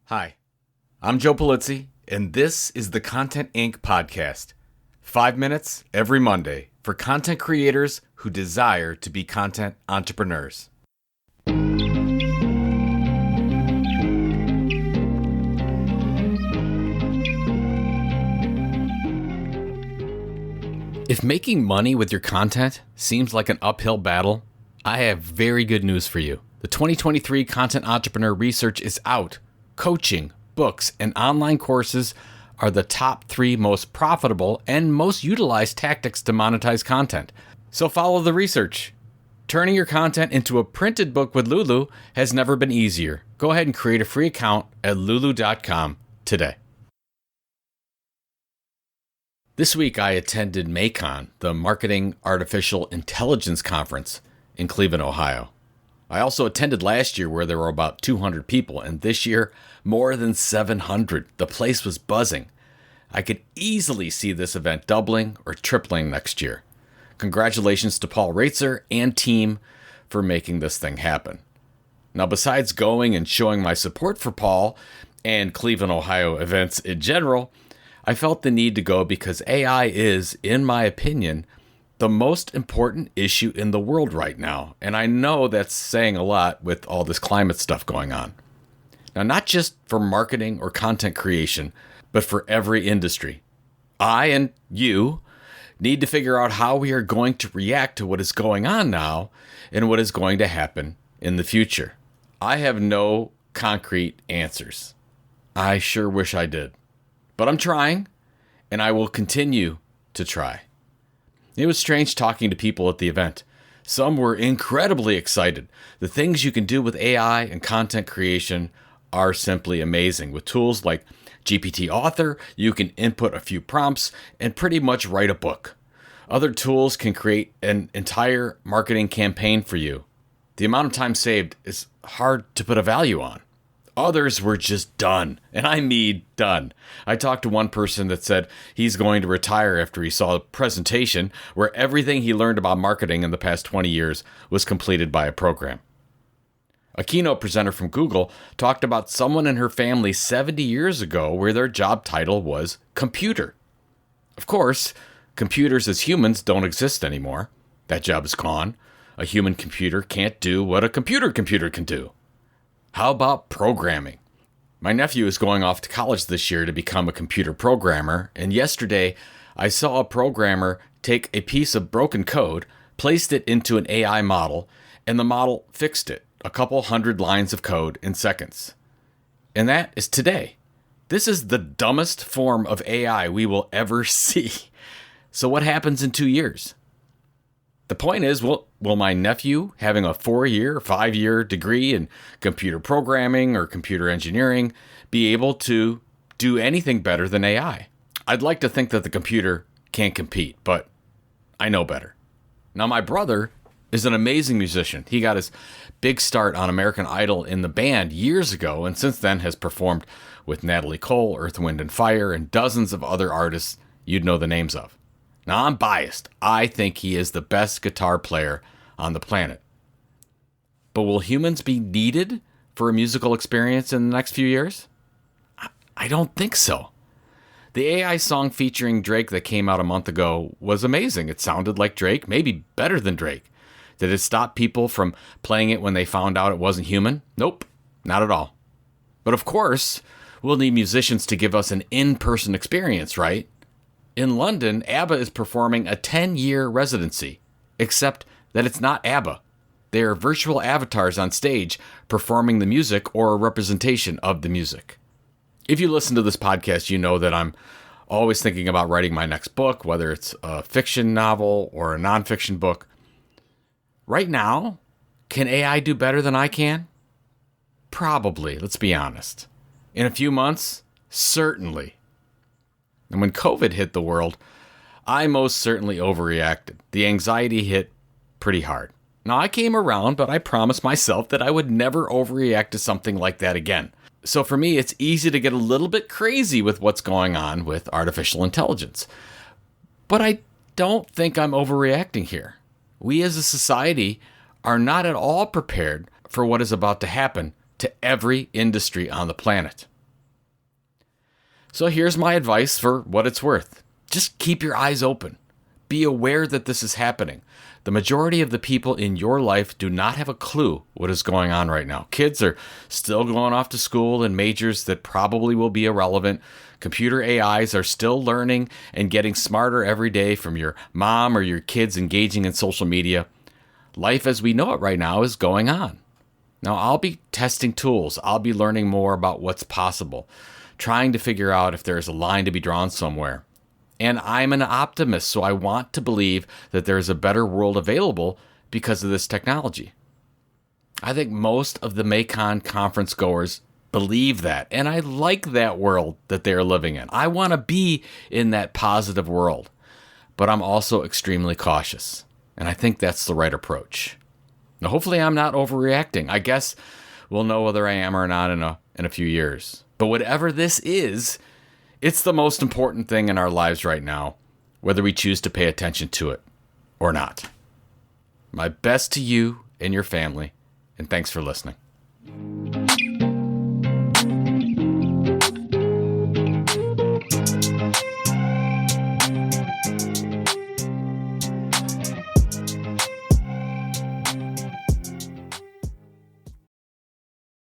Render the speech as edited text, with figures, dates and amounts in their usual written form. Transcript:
Hi, I'm Joe Polizzi, and this is the Content Inc. podcast. 5 minutes every Monday for content creators who desire to be content entrepreneurs. If making money with your content seems like an uphill battle, I have very good news for you. The 2023 Content Entrepreneur Research is out. Coaching, books, and online courses are the top 3 most profitable and most utilized tactics to monetize content. So follow the research. Turning your content into a printed book with Lulu has never been easier. Go ahead and create a free account at lulu.com today. This week I attended MACON, the Marketing Artificial Intelligence Conference in Cleveland, Ohio. I also attended last year where there were about 200 people, and this year, more than 700. The place was buzzing. I could easily see this event doubling or tripling next year. Congratulations to Paul Reitzer and team for making this thing happen. Now, besides going and showing my support for Paul and Cleveland, Ohio events in general, I felt the need to go because AI is, in my opinion, the most important issue in the world right now. And I know that's saying a lot with all this climate stuff going on. Now, not just for marketing or content creation, but for every industry. I and you need to figure out how we are going to react to what is going on now and what is going to happen in the future. I have no concrete answers. I sure wish I did. But I'm trying, and I will continue to try. It was strange talking to people at the event. Some were incredibly excited. The things you can do with AI and content creation are simply amazing. With tools like GPT Author, you can input a few prompts and pretty much write a book. Other tools can create an entire marketing campaign for you. The amount of time saved is hard to put a value on. Others were just done, and I mean done. I talked to one person that said he's going to retire after he saw a presentation where everything he learned about marketing in the past 20 years was completed by a program. A keynote presenter from Google talked about someone in her family 70 years ago where their job title was computer. Of course, computers as humans don't exist anymore. That job is gone. A human computer can't do what a computer can do. How about programming? My nephew is going off to college this year to become a computer programmer, and yesterday I saw a programmer take a piece of broken code, placed it into an AI model, and the model fixed it, a couple hundred lines of code in seconds. And that is today. This is the dumbest form of AI we will ever see. So what happens in 2 years? The point is, will my nephew, having a 4-year, 5-year degree in computer programming or computer engineering, be able to do anything better than AI? I'd like to think that the computer can't compete, but I know better. Now, my brother is an amazing musician. He got his big start on American Idol in the band years ago, and since then has performed with Natalie Cole, Earth, Wind & Fire, and dozens of other artists you'd know the names of. Now, I'm biased. I think he is the best guitar player on the planet. But will humans be needed for a musical experience in the next few years? I don't think so. The AI song featuring Drake that came out a month ago was amazing. It sounded like Drake, maybe better than Drake. Did it stop people from playing it when they found out it wasn't human? Nope, not at all. But of course, we'll need musicians to give us an in-person experience, right? In London, ABBA is performing a 10-year residency, except that it's not ABBA. They are virtual avatars on stage performing the music or a representation of the music. If you listen to this podcast, you know that I'm always thinking about writing my next book, whether it's a fiction novel or a nonfiction book. Right now, can AI do better than I can? Probably, let's be honest. In a few months, certainly. And when COVID hit the world, I most certainly overreacted. The anxiety hit pretty hard. Now, I came around, but I promised myself that I would never overreact to something like that again. So for me, it's easy to get a little bit crazy with what's going on with artificial intelligence. But I don't think I'm overreacting here. We as a society are not at all prepared for what is about to happen to every industry on the planet. So here's my advice for what it's worth. Just keep your eyes open. Be aware that this is happening. The majority of the people in your life do not have a clue what is going on right now. Kids are still going off to school in majors that probably will be irrelevant. Computer AIs are still learning and getting smarter every day from your mom or your kids engaging in social media. Life as we know it right now is going on. Now, I'll be testing tools. I'll be learning more about what's possible, trying to figure out if there's a line to be drawn somewhere. And I'm an optimist, so I want to believe that there's a better world available because of this technology. I think most of the MACON conference goers believe that, and I like that world that they're living in. I want to be in that positive world, but I'm also extremely cautious, and I think that's the right approach. Now, hopefully I'm not overreacting. I guess we'll know whether I am or not in a few years. But whatever this is, it's the most important thing in our lives right now, whether we choose to pay attention to it or not. My best to you and your family, and thanks for listening.